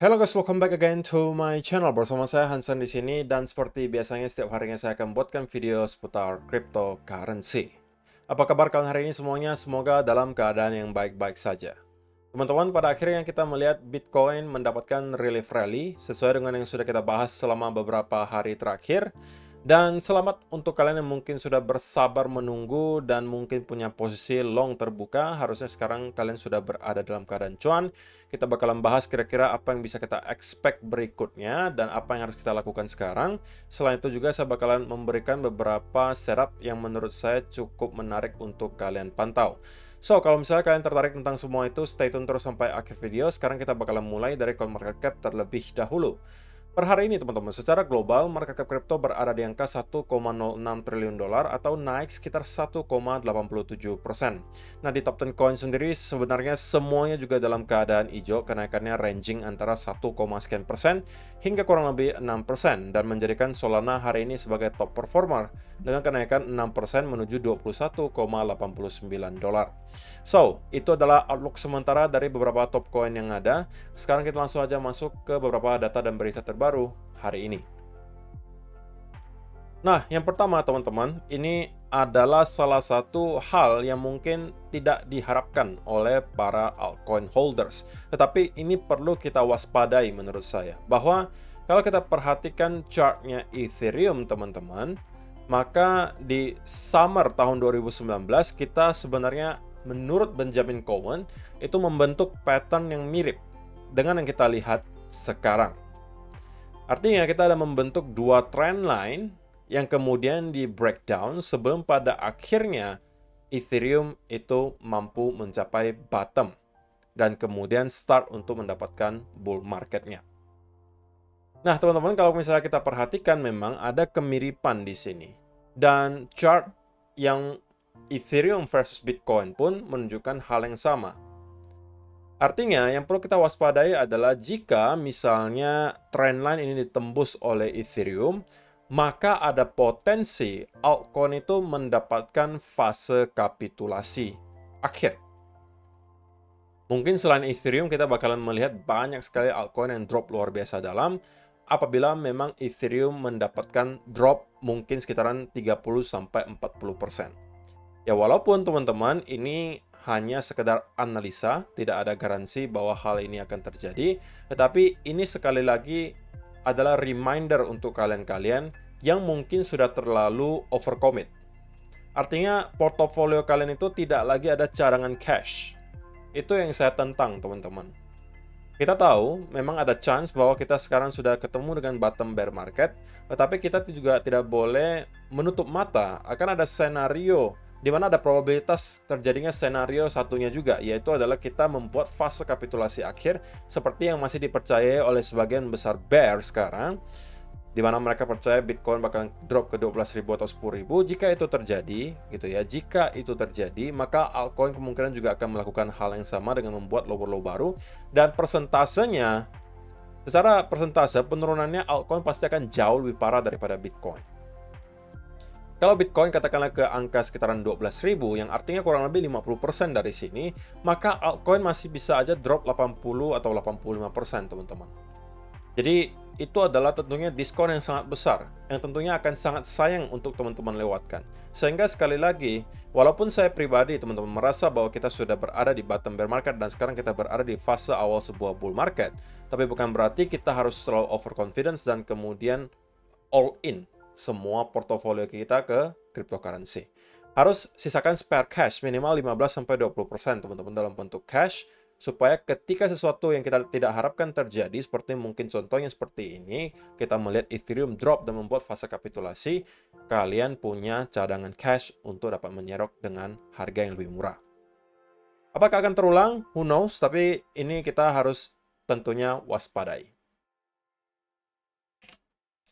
Hello guys, welcome back again to my channel. Bersama saya Hansen di sini dan seperti biasanya setiap harinya saya akan buatkan video seputar cryptocurrency. Apa kabar kalian hari ini semuanya? Semoga dalam keadaan yang baik-baik saja. Teman-teman, pada akhirnya kita melihat Bitcoin mendapatkan relief rally sesuai dengan yang sudah kita bahas selama beberapa hari terakhir. Dan selamat untuk kalian yang mungkin sudah bersabar menunggu dan mungkin punya posisi long terbuka. Harusnya sekarang kalian sudah berada dalam keadaan cuan. Kita bakalan bahas kira-kira apa yang bisa kita expect berikutnya dan apa yang harus kita lakukan sekarang. Selain itu juga saya bakalan memberikan beberapa setup yang menurut saya cukup menarik untuk kalian pantau. So, kalau misalnya kalian tertarik tentang semua itu, stay tune terus sampai akhir video. Sekarang kita bakalan mulai dari CoinMarketCap terlebih dahulu. Per hari ini teman-teman, secara global market cap kripto berada di angka 1,06 triliun dolar atau naik sekitar 1,87%. Nah, di top 10 coin sendiri sebenarnya semuanya juga dalam keadaan hijau, kenaikannya ranging antara 1, sekian persen hingga kurang lebih 6% dan menjadikan Solana hari ini sebagai top performer dengan kenaikan 6% menuju 21,89 dolar. So, itu adalah outlook sementara dari beberapa top coin yang ada. Sekarang kita langsung aja masuk ke beberapa data dan berita terbaru hari ini. Nah, yang pertama teman-teman, ini adalah salah satu hal yang mungkin tidak diharapkan oleh para altcoin holders. Tetapi ini perlu kita waspadai menurut saya. Bahwa kalau kita perhatikan chartnya Ethereum teman-teman, maka di summer tahun 2019 kita sebenarnya menurut Benjamin Cowen itu membentuk pattern yang mirip dengan yang kita lihat sekarang. Artinya kita ada membentuk dua trend line yang kemudian di breakdown sebelum pada akhirnya Ethereum itu mampu mencapai bottom dan kemudian start untuk mendapatkan bull marketnya. Nah, teman-teman, kalau misalnya kita perhatikan memang ada kemiripan di sini. Dan chart yang Ethereum versus Bitcoin pun menunjukkan hal yang sama. Artinya, yang perlu kita waspadai adalah jika misalnya trendline ini ditembus oleh Ethereum, maka ada potensi altcoin itu mendapatkan fase kapitulasi akhir. Mungkin selain Ethereum, kita bakalan melihat banyak sekali altcoin yang drop luar biasa dalam apabila memang Ethereum mendapatkan drop mungkin sekitaran 30-40%. Ya, walaupun teman-teman ini hanya sekedar analisa, tidak ada garansi bahwa hal ini akan terjadi, tetapi ini sekali lagi adalah reminder untuk kalian-kalian yang mungkin sudah terlalu overcommit. Artinya, portofolio kalian itu tidak lagi ada cadangan cash. Itu yang saya tentang, teman-teman. Kita tahu memang ada chance bahwa kita sekarang sudah ketemu dengan bottom bear market, tetapi kita juga tidak boleh menutup mata akan ada senario di mana ada probabilitas terjadinya senario satunya juga, yaitu adalah kita membuat fase kapitulasi akhir seperti yang masih dipercayai oleh sebagian besar bear sekarang, di mana mereka percaya Bitcoin bakal drop ke 12.000 atau 10.000. Jika itu terjadi, gitu ya, jika itu terjadi, maka altcoin kemungkinan juga akan melakukan hal yang sama dengan membuat low baru, dan persentasenya, secara persentase penurunannya altcoin pasti akan jauh lebih parah daripada Bitcoin. Kalau Bitcoin katakanlah ke angka sekitaran 12.000, yang artinya kurang lebih 50% dari sini, maka altcoin masih bisa aja drop 80 atau 85%, teman-teman. Jadi, itu adalah tentunya diskon yang sangat besar, yang tentunya akan sangat sayang untuk teman-teman lewatkan. Sehingga sekali lagi, walaupun saya pribadi, teman-teman, merasa bahwa kita sudah berada di bottom bear market dan sekarang kita berada di fase awal sebuah bull market, tapi bukan berarti kita harus terlalu overconfidence dan kemudian all in semua portofolio kita ke cryptocurrency. Harus sisakan spare cash minimal 15-20% teman-teman dalam bentuk cash, supaya ketika sesuatu yang kita tidak harapkan terjadi, seperti mungkin contohnya seperti ini, kita melihat Ethereum drop dan membuat fase kapitulasi, kalian punya cadangan cash untuk dapat menyerok dengan harga yang lebih murah. Apakah akan terulang? Who knows, tapi ini kita harus tentunya waspadai.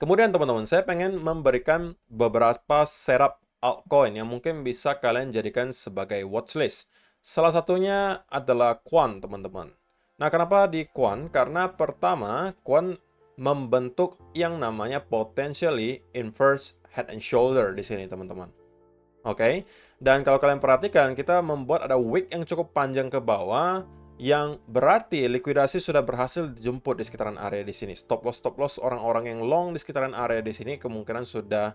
Kemudian teman-teman, saya pengen memberikan beberapa setup altcoin yang mungkin bisa kalian jadikan sebagai watchlist. Salah satunya adalah Quant, teman-teman. Nah, kenapa di Quant? Karena pertama, Quant membentuk yang namanya potentially inverse head and shoulder di sini, teman-teman. Oke, dan kalau kalian perhatikan, kita membuat ada wick yang cukup panjang ke bawah, yang berarti likuidasi sudah berhasil dijemput di sekitaran area di sini. Stop loss orang-orang yang long di sekitaran area di sini kemungkinan sudah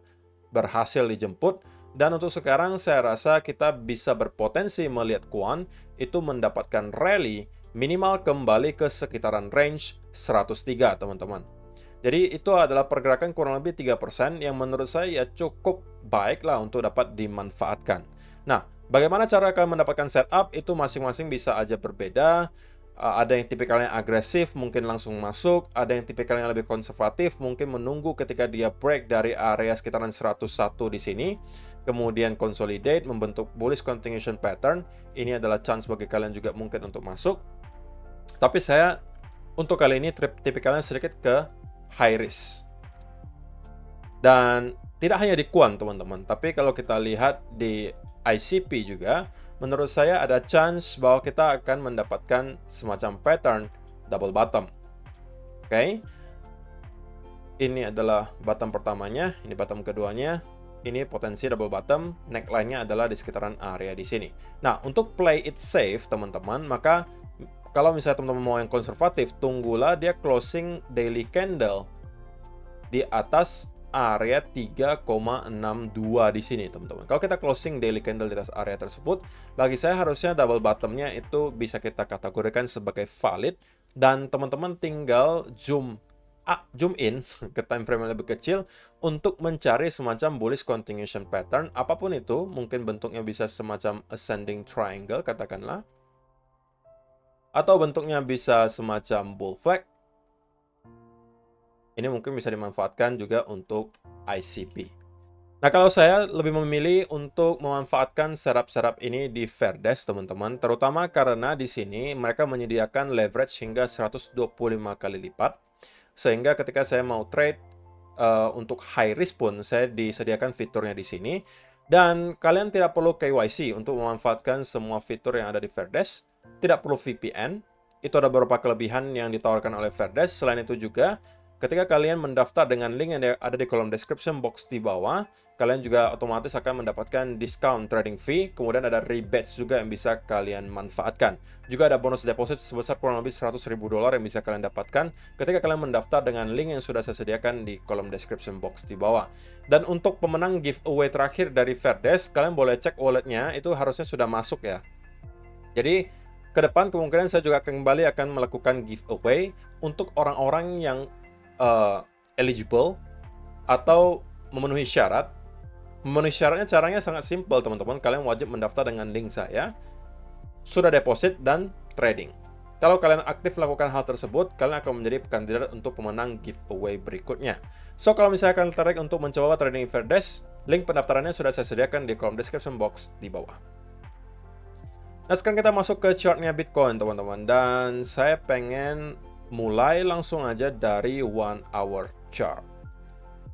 berhasil dijemput. Dan untuk sekarang saya rasa kita bisa berpotensi melihat Kuan itu mendapatkan rally minimal kembali ke sekitaran range 103, teman-teman. Jadi itu adalah pergerakan kurang lebih 3% yang menurut saya ya cukup baik lah untuk dapat dimanfaatkan. Nah, bagaimana cara kalian mendapatkan setup itu masing-masing bisa aja berbeda. Ada yang tipikalnya agresif, mungkin langsung masuk. Ada yang tipikalnya lebih konservatif, mungkin menunggu ketika dia break dari area sekitaran 101 di sini. Kemudian consolidate, membentuk bullish continuation pattern. Ini adalah chance bagi kalian juga mungkin untuk masuk. Tapi saya untuk kali ini tipikalnya sedikit ke high risk. Dan tidak hanya di Kuan, teman-teman. Tapi kalau kita lihat di ICP juga, menurut saya ada chance bahwa kita akan mendapatkan semacam pattern double bottom. Oke. Ini adalah bottom pertamanya, ini bottom keduanya. Ini potensi double bottom, neckline-nya adalah di sekitaran area di sini. Nah, untuk play it safe, teman-teman, maka kalau misalnya teman-teman mau yang konservatif, tunggulah dia closing daily candle di atas area 3,62 di sini, teman-teman. Kalau kita closing daily candle di atas area tersebut, bagi saya harusnya double bottomnya itu bisa kita kategorikan sebagai valid, dan teman-teman tinggal zoom in ke time frame yang lebih kecil untuk mencari semacam bullish continuation pattern, apapun itu, mungkin bentuknya bisa semacam ascending triangle katakanlah, atau bentuknya bisa semacam bull flag. Ini mungkin bisa dimanfaatkan juga untuk ICP. Nah, kalau saya lebih memilih untuk memanfaatkan setup-setup ini di Fairdesk, teman-teman, terutama karena di sini mereka menyediakan leverage hingga 125 kali lipat, sehingga ketika saya mau trade untuk high risk pun saya disediakan fiturnya di sini, dan kalian tidak perlu KYC untuk memanfaatkan semua fitur yang ada di Fairdesk, tidak perlu VPN. Itu ada beberapa kelebihan yang ditawarkan oleh Fairdesk. Selain itu juga, ketika kalian mendaftar dengan link yang ada di kolom description box di bawah, kalian juga otomatis akan mendapatkan discount trading fee, kemudian ada rebates juga yang bisa kalian manfaatkan. Juga ada bonus deposit sebesar kurang lebih $100.000 yang bisa kalian dapatkan ketika kalian mendaftar dengan link yang sudah saya sediakan di kolom description box di bawah. Dan untuk pemenang giveaway terakhir dari Fairdesk, kalian boleh cek walletnya, itu harusnya sudah masuk ya. Jadi, ke depan kemungkinan saya juga kembali akan melakukan giveaway untuk orang-orang yang eligible atau memenuhi syarat. Memenuhi syaratnya caranya sangat simpel, teman-teman. Kalian wajib mendaftar dengan link saya, sudah deposit dan trading. Kalau kalian aktif melakukan hal tersebut, kalian akan menjadi kandidat untuk pemenang giveaway berikutnya. So, kalau misalnya kalian tertarik untuk mencoba trading Fairdesk, link pendaftarannya sudah saya sediakan di kolom description box di bawah. Nah, sekarang kita masuk ke chartnya Bitcoin, teman-teman. Dan saya pengen mulai langsung aja dari 1 hour chart.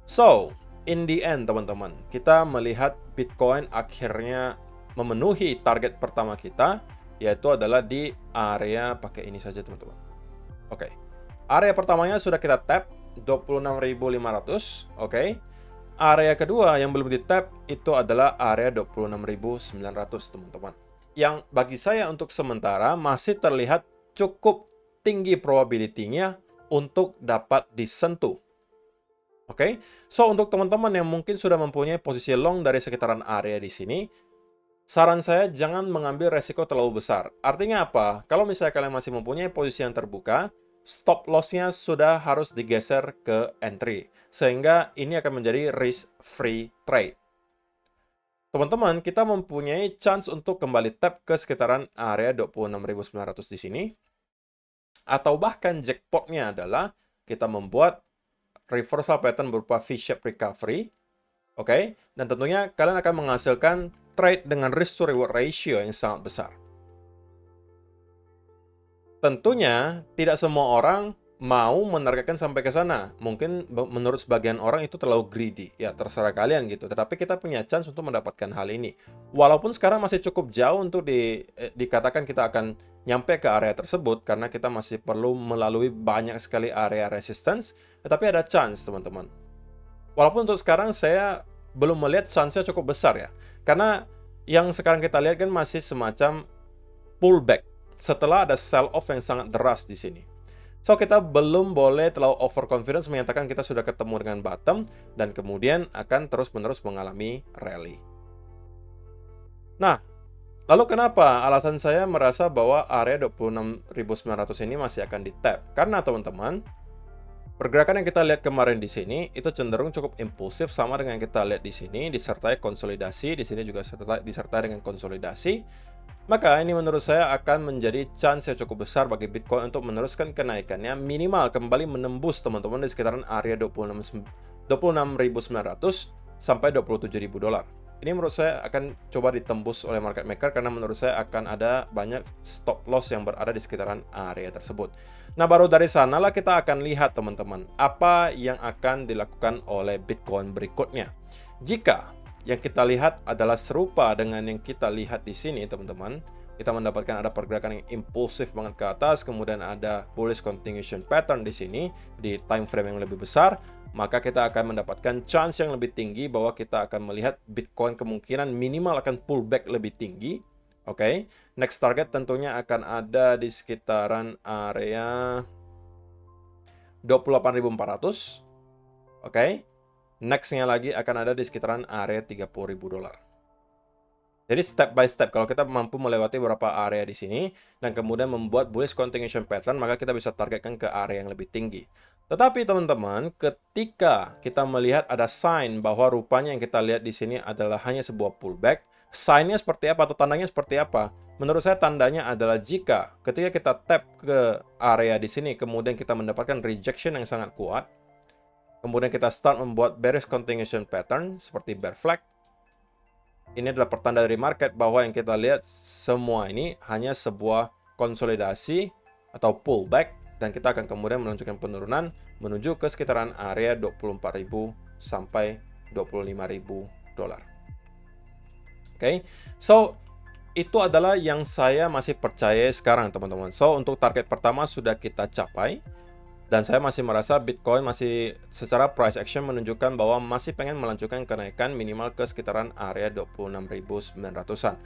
So, in the end, teman-teman, kita melihat Bitcoin akhirnya memenuhi target pertama kita, yaitu adalah di area, pakai ini saja, teman-teman. Oke. Area pertamanya sudah kita tap, 26.500. Oke. Area kedua yang belum di-tap itu adalah area 26.900, teman-teman. Yang bagi saya untuk sementara masih terlihat cukup tinggi probability-nya untuk dapat disentuh. Oke. So, untuk teman-teman yang mungkin sudah mempunyai posisi long dari sekitaran area di sini, saran saya jangan mengambil resiko terlalu besar. Artinya apa? Kalau misalnya kalian masih mempunyai posisi yang terbuka, stop loss-nya sudah harus digeser ke entry. Sehingga ini akan menjadi risk-free trade. Teman-teman, kita mempunyai chance untuk kembali tap ke sekitaran area 26.900 di sini. Atau bahkan jackpotnya adalah kita membuat reversal pattern berupa V-shape recovery. Oke, dan tentunya kalian akan menghasilkan trade dengan risk to reward ratio yang sangat besar. Tentunya tidak semua orang mau menargetkan sampai ke sana. Mungkin menurut sebagian orang itu terlalu greedy. Ya, terserah kalian gitu. Tetapi kita punya chance untuk mendapatkan hal ini. Walaupun sekarang masih cukup jauh untuk dikatakan kita akan nyampe ke area tersebut, karena kita masih perlu melalui banyak sekali area resistance, tetapi ada chance, teman-teman. Walaupun untuk sekarang saya belum melihat chance-nya cukup besar ya. Karena yang sekarang kita lihat kan masih semacam pullback setelah ada sell off yang sangat deras di sini. So, kita belum boleh terlalu overconfidence menyatakan kita sudah ketemu dengan bottom dan kemudian akan terus-menerus mengalami rally. Nah, lalu kenapa alasan saya merasa bahwa area 26.900 ini masih akan di-tap? Karena teman-teman, pergerakan yang kita lihat kemarin di sini itu cenderung cukup impulsif sama dengan yang kita lihat di sini, disertai konsolidasi, di sini juga disertai dengan konsolidasi. Maka ini menurut saya akan menjadi chance yang cukup besar bagi Bitcoin untuk meneruskan kenaikannya, minimal kembali menembus teman-teman di sekitaran area 26.900 sampai 27.000 dolar. Ini menurut saya akan coba ditembus oleh market maker karena menurut saya akan ada banyak stop loss yang berada di sekitaran area tersebut. Nah, baru dari sanalah kita akan lihat teman-teman apa yang akan dilakukan oleh Bitcoin berikutnya. Jika yang kita lihat adalah serupa dengan yang kita lihat di sini, teman-teman. Kita mendapatkan ada pergerakan yang impulsif banget ke atas, kemudian ada bullish continuation pattern di sini di time frame yang lebih besar, maka kita akan mendapatkan chance yang lebih tinggi bahwa kita akan melihat Bitcoin kemungkinan minimal akan pullback lebih tinggi. Oke, next target tentunya akan ada di sekitaran area 28.400. Oke. Next-nya lagi akan ada di sekitaran area 30.000 dolar. Jadi step by step, kalau kita mampu melewati beberapa area di sini, dan kemudian membuat bullish continuation pattern, maka kita bisa targetkan ke area yang lebih tinggi. Tetapi teman-teman, ketika kita melihat ada sign bahwa rupanya yang kita lihat di sini adalah hanya sebuah pullback, sign-nya seperti apa atau tandanya seperti apa? Menurut saya tandanya adalah jika ketika kita tap ke area di sini, kemudian kita mendapatkan rejection yang sangat kuat, kemudian kita start membuat bearish continuation pattern seperti bear flag. Ini adalah pertanda dari market bahwa yang kita lihat semua ini hanya sebuah konsolidasi atau pullback dan kita akan kemudian melanjutkan penurunan menuju ke sekitaran area 24.000 sampai 25.000 dolar. Oke. So, itu adalah yang saya masih percaya sekarang, teman-teman. So, untuk target pertama sudah kita capai. Dan saya masih merasa Bitcoin masih secara price action menunjukkan bahwa masih pengen melanjutkan kenaikan minimal ke sekitaran area 26.900-an.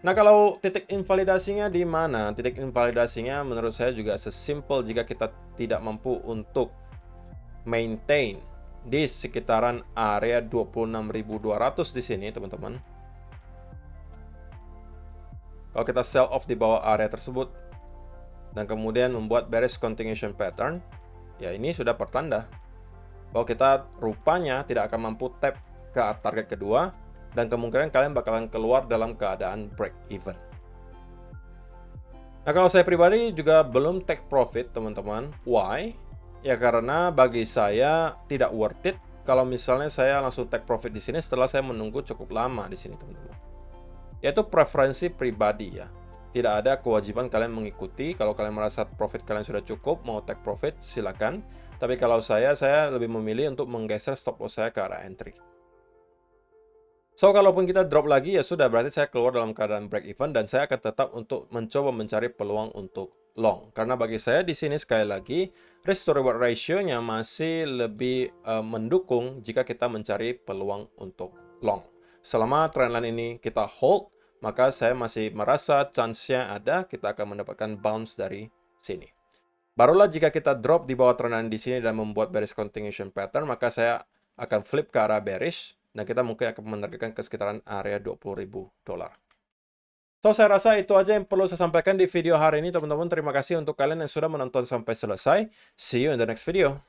Nah, kalau titik invalidasinya di mana? Titik invalidasinya menurut saya juga sesimpel jika kita tidak mampu untuk maintain di sekitaran area 26.200 di sini, teman-teman. Kalau kita sell off di bawah area tersebut dan kemudian membuat bearish continuation pattern, ya ini sudah pertanda bahwa kita rupanya tidak akan mampu tap ke target kedua dan kemungkinan kalian bakalan keluar dalam keadaan break even. Nah, kalau saya pribadi juga belum take profit, teman-teman. Why? Ya karena bagi saya tidak worth it kalau misalnya saya langsung take profit di sini setelah saya menunggu cukup lama di sini, teman-teman. Yaitu preferensi pribadi ya. Tidak ada kewajiban kalian mengikuti. Kalau kalian merasa profit kalian sudah cukup, mau take profit, silakan. Tapi kalau saya lebih memilih untuk menggeser stop loss saya ke arah entry. So, kalaupun kita drop lagi, ya sudah, berarti saya keluar dalam keadaan break even dan saya akan tetap untuk mencoba mencari peluang untuk long. Karena bagi saya di sini sekali lagi, risk to reward ratio-nya masih lebih mendukung jika kita mencari peluang untuk long. Selama trendline ini kita hold, maka saya masih merasa chance-nya ada, kita akan mendapatkan bounce dari sini. Barulah jika kita drop di bawah trendline di sini dan membuat bearish continuation pattern, maka saya akan flip ke arah bearish, dan kita mungkin akan menargetkan ke sekitaran area 20.000 dolar. So, saya rasa itu aja yang perlu saya sampaikan di video hari ini, teman-teman. Terima kasih untuk kalian yang sudah menonton sampai selesai. See you in the next video.